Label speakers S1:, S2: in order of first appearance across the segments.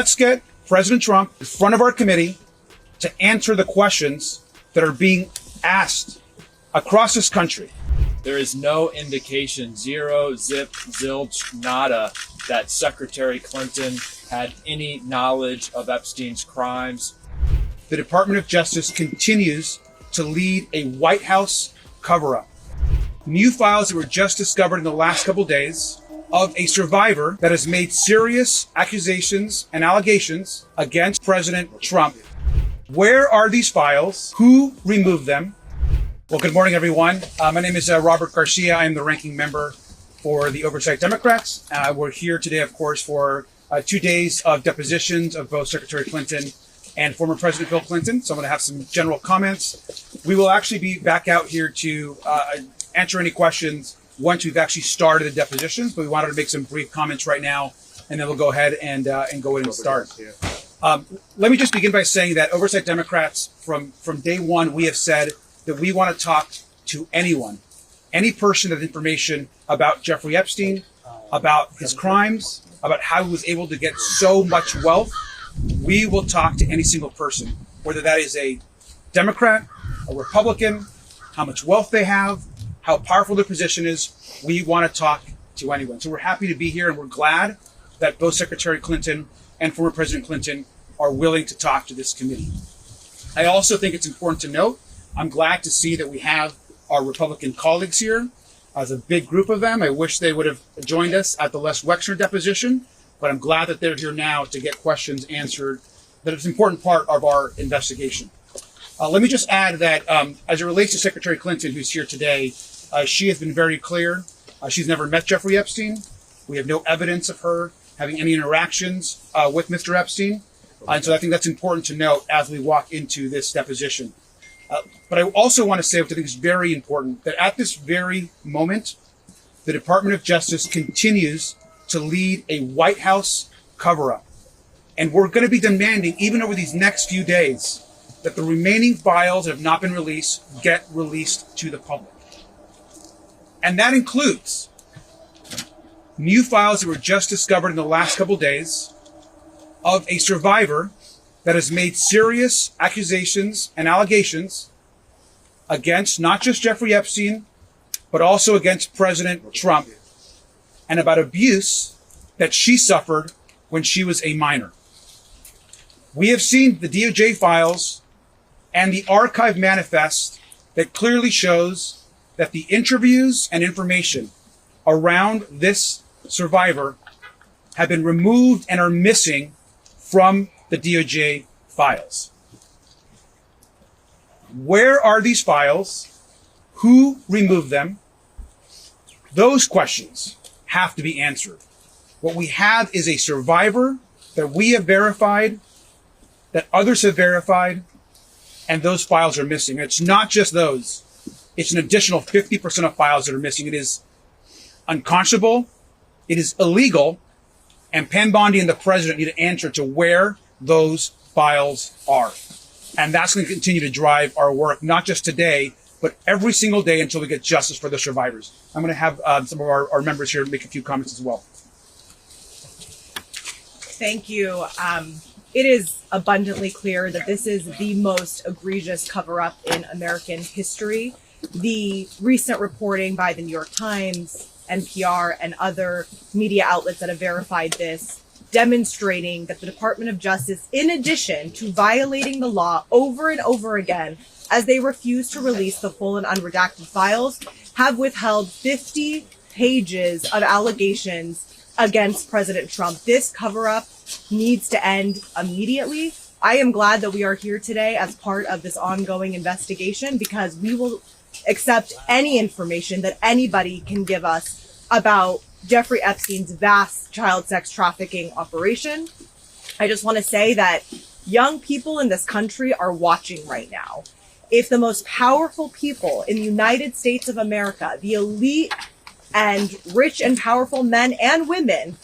S1: let's get President Trump in front of our committee to answer the questions that are being asked across this country.
S2: There is no indication, zero, zip, zilch, nada, that Secretary Clinton had any knowledge of Epstein's crimes.
S1: The Department of Justice continues to lead a White House cover-up. New files that were just discovered in the last couple days of a survivor that has made serious accusations and allegations against President Trump. Where are these files? Who removed them? Well, good morning, everyone. My name is Robert Garcia. I'm the ranking member for the Oversight Democrats. We're here today, of course, for 2 days of depositions of both Secretary Clinton and former President Bill Clinton. So I'm going to have some general comments. We will actually be back out here to answer any questions once we've actually started the depositions, but we wanted to make some brief comments right now, and then we'll go ahead and go in and start. Let me just begin by saying that Oversight Democrats, from day one, we have said that we want to talk to anyone, any person with information about Jeffrey Epstein, about his crimes, about how he was able to get so much wealth. We will talk to any single person, whether that is a Democrat, a Republican, how much wealth they have, how powerful their position is. We want to talk to anyone. So we're happy to be here, and we're glad that both Secretary Clinton and former President Clinton are willing to talk to this committee. I also think it's important to note, I'm glad to see that we have our Republican colleagues here. As a big group of them. I wish they would have joined us at the Les Wexner deposition, but I'm glad that they're here now to get questions answered. That is an important part of our investigation. Let me just add that as it relates to Secretary Clinton, who's here today, she has been very clear. She's never met Jeffrey Epstein. We have no evidence of her having any interactions with Mr. Epstein. And so I think that's important to note as we walk into this deposition. But I also want to say, which I think is very important, that at this very moment, the Department of Justice continues to lead a White House cover-up. And we're going to be demanding, even over these next few days, that the remaining files that have not been released get released to the public. And that includes new files that were just discovered in the last couple days of a survivor that has made serious accusations and allegations against not just Jeffrey Epstein, but also against President Trump, and about abuse that she suffered when she was a minor. We have seen the DOJ files and the archive manifest that clearly shows that the interviews and information around this survivor have been removed and are missing from the DOJ files. Where are these files? Who removed them? Those questions have to be answered. What we have is a survivor that we have verified, that others have verified, and those files are missing. It's not just those. It's an additional 50% of files that are missing. It is unconscionable. It is illegal. And Pam Bondi and the president need to answer to where those files are. And that's going to continue to drive our work, not just today, but every single day until we get justice for the survivors. I'm going to have some of our members here make a few comments as well.
S3: Thank you. It is abundantly clear that this is the most egregious cover-up in American history. The recent reporting by the New York Times, NPR, and other media outlets that have verified this, demonstrating that the Department of Justice, in addition to violating the law over and over again, as they refuse to release the full and unredacted files, have withheld 50 pages of allegations against President Trump. This cover-up needs to end immediately. I am glad that we are here today as part of this ongoing investigation, because we will accept any information that anybody can give us about Jeffrey Epstein's vast child sex trafficking operation. I just want to say that young people in this country are watching right now. If the most powerful people in the United States of America, the elite and rich and powerful men and women,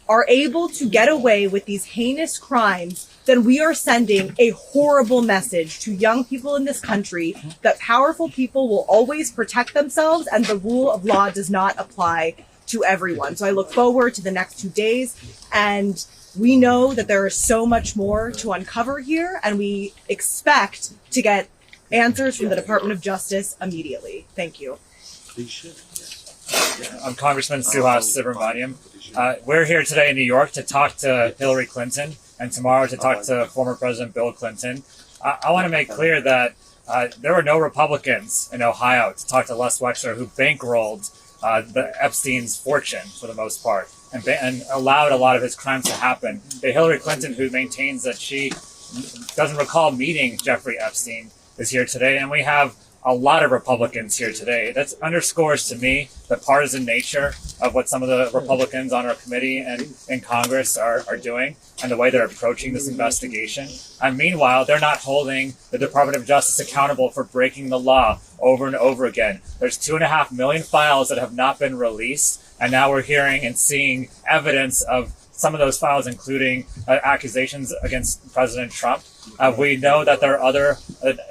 S3: are able to get away with these heinous crimes, then we are sending a horrible message to young people in this country that powerful people will always protect themselves and the rule of law does not apply to everyone. So I look forward to the next 2 days, and we know that there is so much more to uncover here, and we expect to get answers from the Department of Justice immediately. Thank you.
S4: I'm Congressman Suhas Subramaniam. We're here today in New York to talk to Hillary Clinton and tomorrow to talk to former President Bill Clinton. I want to make clear that there were no Republicans in Ohio to talk to Les Wexner, who bankrolled the Epstein's fortune for the most part and allowed a lot of his crimes to happen. The Hillary Clinton, who maintains that she doesn't recall meeting Jeffrey Epstein, is here today, and we have a lot of Republicans here today. That underscores to me the partisan nature of what some of the Republicans on our committee and in Congress are doing and the way they're approaching this investigation. And meanwhile, they're not holding the Department of Justice accountable for breaking the law over and over again. There's 2.5 million files that have not been released, and now we're hearing and seeing evidence of some of those files, including accusations against President Trump. We know that there are other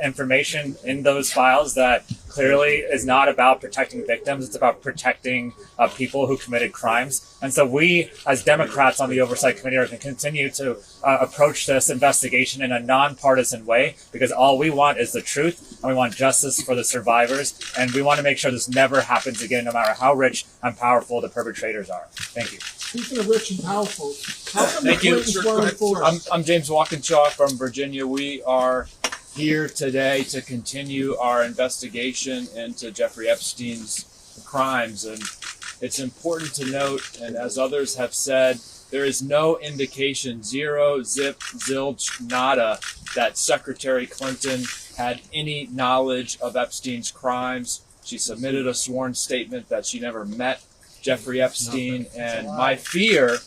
S4: information in those files that clearly is not about protecting victims. It's about protecting people who committed crimes. And so we, as Democrats on the Oversight Committee, are going to continue to approach this investigation in a nonpartisan way, because all we want is the truth, and we want justice for the survivors, and we want to make sure this never happens again, no matter how rich and powerful the perpetrators are. Thank you.
S5: Speaking of rich and powerful, how come
S2: Thank
S5: the
S2: you.
S5: Clintons weren't forced?
S2: I'm James Walkinshaw from Virginia. We are here today to continue our investigation into Jeffrey Epstein's crimes. And it's important to note, and as others have said, there is no indication, zero, zip, zilch, nada, that Secretary Clinton had any knowledge of Epstein's crimes. She submitted a sworn statement that she never met Jeffrey Epstein, and my fear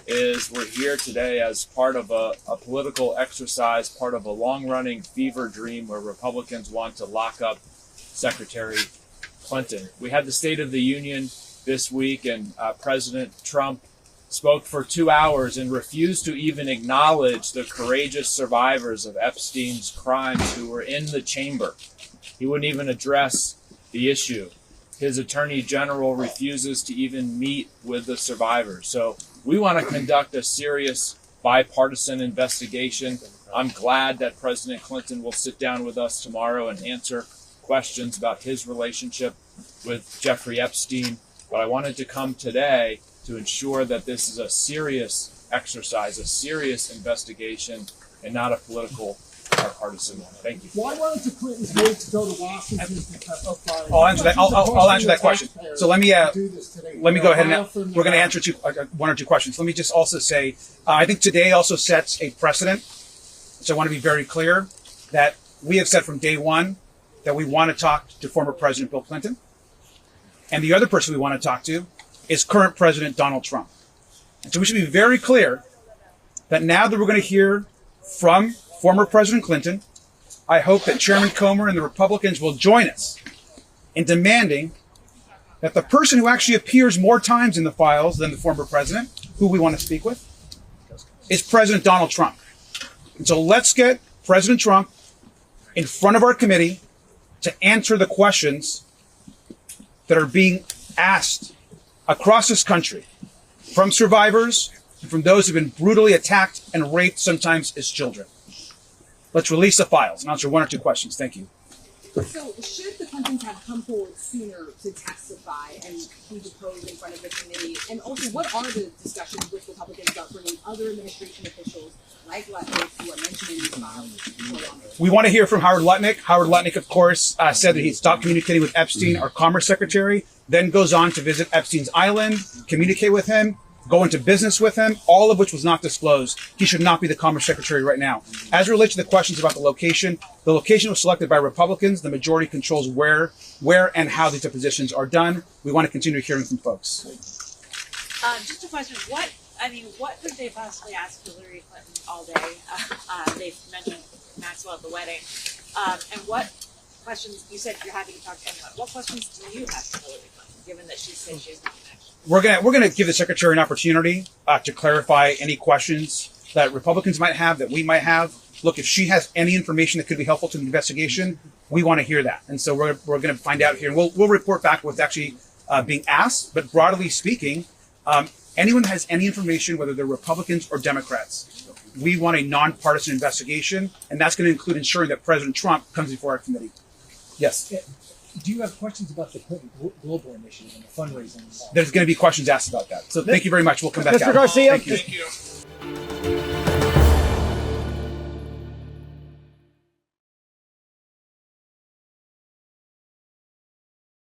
S2: is we're here today as part of a political exercise, part of a long-running fever dream where Republicans want to lock up Secretary Clinton. We had the State of the Union this week, and President Trump spoke for 2 hours and refused to even acknowledge the courageous survivors of Epstein's crimes who were in the chamber. He wouldn't even address the issue. His attorney general refuses to even meet with the survivors. So we want to conduct a serious bipartisan investigation. I'm glad that President Clinton will sit down with us tomorrow and answer questions about his relationship with Jeffrey Epstein. But I wanted to come today to ensure that this is a serious exercise, a serious investigation, and not a political or partisan one. Thank you.
S5: Why weren't the Clintons wait to go to Washington to testify?
S1: I'll answer that. I'll answer that question. So let me go ahead and we're going to answer one or two questions. Let me just also say, I think today also sets a precedent. So I want to be very clear that we have said from day one that we want to talk to former President Bill Clinton, and the other person we want to talk to is current President Donald Trump. And so we should be very clear that now that we're going to hear from former President Clinton, I hope that Chairman Comer and the Republicans will join us in demanding that the person who actually appears more times in the files than the former president, who we want to speak with, is President Donald Trump. And so let's get President Trump in front of our committee to answer the questions that are being asked across this country from survivors and from those who've been brutally attacked and raped, sometimes as children. Let's release the files and answer one or two questions. Thank you.
S6: So, should the Clintons have come forward sooner to testify and be deposed in front of the committee? And also, what are the discussions with Republicans about bringing other administration officials like Lutnick, who are mentioned in these files?
S1: We want to hear from Howard Lutnick. Howard Lutnick, of course, said that he stopped communicating with Epstein, our Commerce Secretary, then goes on to visit Epstein's island, communicate with him, go into business with him, all of which was not disclosed. He should not be the Commerce Secretary right now. As it relates to the questions about the location was selected by Republicans. The majority controls where and how these depositions are done. We want to continue hearing from folks.
S7: Just a question. What could they possibly ask Hillary Clinton all day? They've mentioned Maxwell at the wedding. And what questions, you said you're happy to talk to anyone. What questions do you have for Hillary Clinton, given that she said she's not an action?
S1: We're gonna give the Secretary an opportunity to clarify any questions that Republicans might have, that we might have. Look, if she has any information that could be helpful to the investigation, we want to hear that. And so we're going to find out here, and we'll report back with actually being asked, but broadly speaking, anyone that has any information, whether they're Republicans or Democrats, we want a nonpartisan investigation, and that's going to include ensuring that President Trump comes before our committee. Yes.
S5: Do you have questions about the Clinton Global Initiative and the fundraising involved?
S1: There's going to be questions asked about that. So thank you very much. We'll come back
S8: Mr.
S1: out.
S8: Garcia?
S1: Thank you.